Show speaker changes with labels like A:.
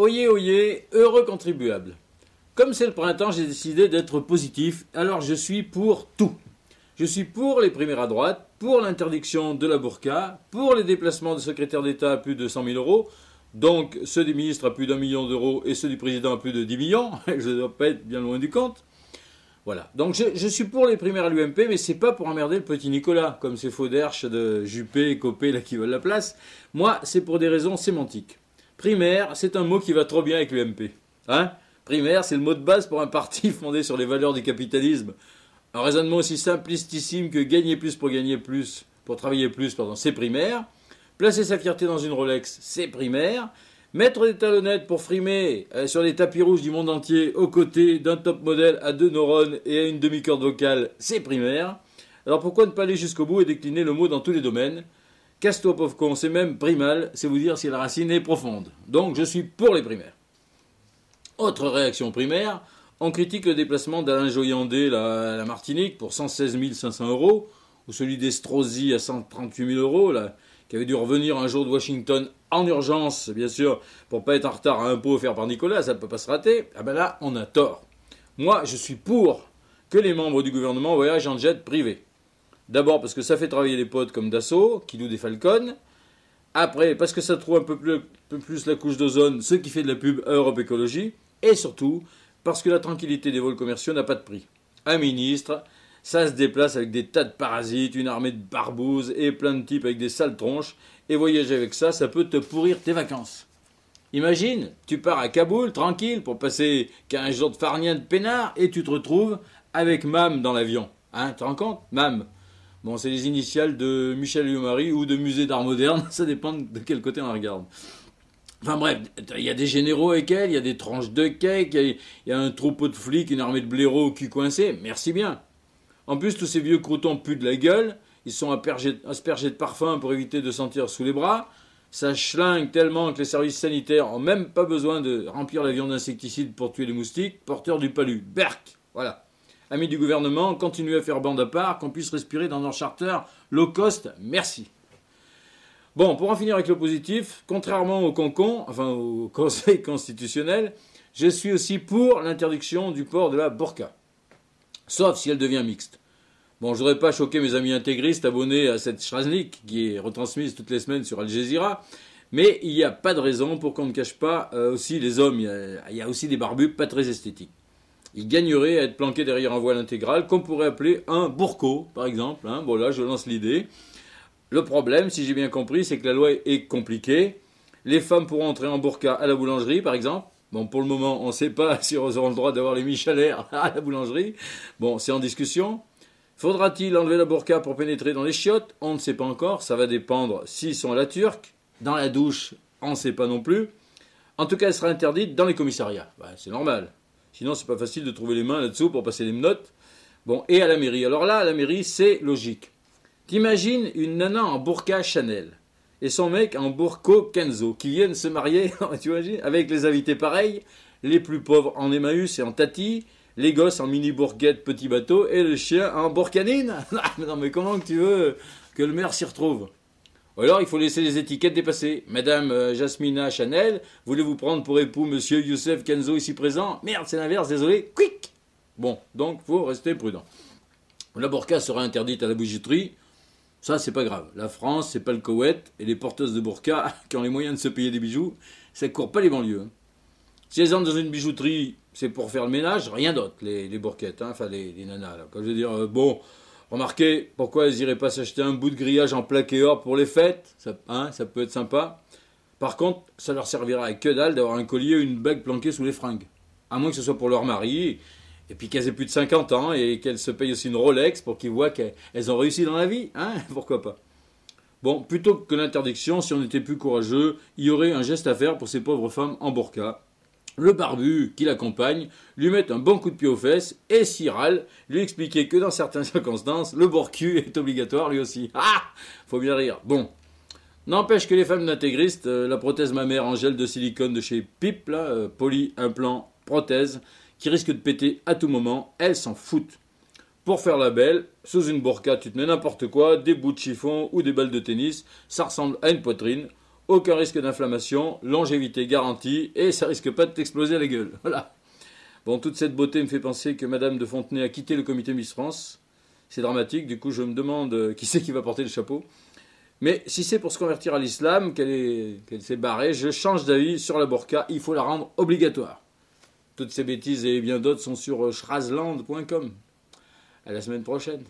A: Oyez, oyez, heureux contribuable. Comme c'est le printemps, j'ai décidé d'être positif, alors je suis pour tout. Je suis pour les primaires à droite, pour l'interdiction de la burqa, pour les déplacements de secrétaires d'État à plus de 100 000 euros, donc ceux des ministres à plus d'1 million d'euros et ceux du président à plus de 10 millions, je ne dois pas être bien loin du compte. Voilà, donc je suis pour les primaires à l'UMP, mais c'est pas pour emmerder le petit Nicolas, comme ces faux derches de Juppé et Copé là, qui veulent la place. Moi, c'est pour des raisons sémantiques. Primaire, c'est un mot qui va trop bien avec l'UMP. Hein? Primaire, c'est le mot de base pour un parti fondé sur les valeurs du capitalisme. Un raisonnement aussi simplicissime que gagner plus pour gagner plus, pour travailler plus, pardon, c'est primaire. Placer sa fierté dans une Rolex, c'est primaire. Mettre des talonnettes pour frimer sur les tapis rouges du monde entier aux côtés d'un top modèle à 2 neurones et à une demi-corde vocale, c'est primaire. Alors pourquoi ne pas aller jusqu'au bout et décliner le mot dans tous les domaines? Casse-toi pauvre con, c'est même primal, c'est vous dire si la racine est profonde. Donc je suis pour les primaires. Autre réaction primaire, on critique le déplacement d'Alain Joyandé à la Martinique pour 116 500 euros, ou celui d'Estrosi à 138 000 euros, là, qui avait dû revenir un jour de Washington en urgence, bien sûr, pour pas être en retard à un pot offert par Nicolas, ça ne peut pas se rater. Ah ben là, on a tort. Moi, je suis pour que les membres du gouvernement voyagent en jet privé. D'abord parce que ça fait travailler les potes comme Dassault, qui louent des Falcons. Après, parce que ça trouve un peu plus la couche d'ozone, ce qui fait de la pub à Europe Écologie. Et surtout, parce que la tranquillité des vols commerciaux n'a pas de prix. Un ministre, ça se déplace avec des tas de parasites, une armée de barbouzes et plein de types avec des sales tronches. Et voyager avec ça, ça peut te pourrir tes vacances. Imagine, tu pars à Kaboul, tranquille, pour passer 15 jours de farniente peinard, et tu te retrouves avec MAM dans l'avion. Hein, tu te rends compte? MAM. Bon, c'est les initiales de Michel Liomari ou de Musée d'Art Moderne, ça dépend de quel côté on la regarde. Enfin bref, il y a des généraux avec elle, il y a des tranches de cake, il y a un troupeau de flics, une armée de blaireaux au cul coincé, merci bien. En plus, tous ces vieux croutons puent de la gueule, ils sont aspergés de parfum pour éviter de sentir sous les bras, ça schlingue tellement que les services sanitaires n'ont même pas besoin de remplir l'avion d'insecticides pour tuer les moustiques, porteurs du palu. Berk, voilà. Amis du gouvernement, continuez à faire bande à part, qu'on puisse respirer dans nos charters low cost, merci. Bon, pour en finir avec le positif, contrairement au concon, enfin au Conseil constitutionnel, je suis aussi pour l'interdiction du port de la burqa. Sauf si elle devient mixte. Bon, je voudrais pas choquer mes amis intégristes abonnés à cette Schraznik qui est retransmise toutes les semaines sur Al Jazeera, mais il n'y a pas de raison pour qu'on ne cache pas aussi les hommes. Il y a aussi des barbus pas très esthétiques. Ils gagneraient à être planqués derrière un voile intégral qu'on pourrait appeler un burko, par exemple. Hein. Bon là, je lance l'idée. Le problème, si j'ai bien compris, c'est que la loi est compliquée. Les femmes pourront entrer en burqa à la boulangerie, par exemple. Bon, pour le moment, on ne sait pas si elles auront le droit d'avoir les Michelers à la boulangerie. Bon, c'est en discussion. Faudra-t-il enlever la burqa pour pénétrer dans les chiottes? On ne sait pas encore. Ça va dépendre s'ils sont à la turque. Dans la douche, on ne sait pas non plus. En tout cas, elle sera interdite dans les commissariats. Bah, c'est normal. Sinon, c'est pas facile de trouver les mains là-dessous pour passer les menottes. Bon, et à la mairie. Alors là, à la mairie, c'est logique. T'imagines une nana en burqa Chanel et son mec en burko Kenzo qui viennent se marier, tu imagines, avec les invités pareils, les plus pauvres en Emmaüs et en Tati, les gosses en mini bourguette petit bateau et le chien en burkanine. Non mais comment que tu veux que le maire s'y retrouve? Ou alors il faut laisser les étiquettes dépasser. Madame Jasmina Chanel, voulez-vous prendre pour époux monsieur Youssef Kenzo ici présent? Merde, c'est l'inverse, désolé. Quick. Bon, donc faut rester prudent. La burqa sera interdite à la bijouterie. Ça, c'est pas grave. La France, c'est pas le Koweït, et les porteuses de burqa, qui ont les moyens de se payer des bijoux, ça court pas les banlieues. Hein. Si elles entrent dans une bijouterie, c'est pour faire le ménage, rien d'autre, les burquettes, hein, enfin les nanas. Là. Quand je veux dire, bon, remarquez, pourquoi elles iraient pas s'acheter un bout de grillage en plaqué or pour les fêtes? Ça, hein, ça peut être sympa. Par contre, ça leur servira à que dalle d'avoir un collier ou une bague planquée sous les fringues. À moins que ce soit pour leur mari. Et puis qu'elles aient plus de 50 ans et qu'elles se payent aussi une Rolex pour qu'ils voient qu'elles ont réussi dans la vie. Hein, pourquoi pas. Bon, plutôt que l'interdiction, si on était plus courageux, il y aurait un geste à faire pour ces pauvres femmes en burqa. Le barbu qui l'accompagne lui met un bon coup de pied aux fesses et s'il râle, lui expliquer que dans certaines circonstances, le burku est obligatoire lui aussi. Ah, faut bien rire. Bon. N'empêche que les femmes d'intégristes, la prothèse mammaire en gel de silicone de chez PIP, là, poly, implant, prothèse, qui risque de péter à tout moment, elles s'en foutent. Pour faire la belle, sous une burqa, tu te mets n'importe quoi, des bouts de chiffon ou des balles de tennis, ça ressemble à une poitrine. aucun risque d'inflammation, longévité garantie, et ça risque pas de t'exploser la gueule. Voilà. Bon, toute cette beauté me fait penser que Madame de Fontenay a quitté le comité Miss France. C'est dramatique, du coup je me demande qui c'est qui va porter le chapeau. Mais si c'est pour se convertir à l'islam qu'elle s'est barrée, je change d'avis sur la burqa, il faut la rendre obligatoire. Toutes ces bêtises et bien d'autres sont sur shrazland.com. À la semaine prochaine.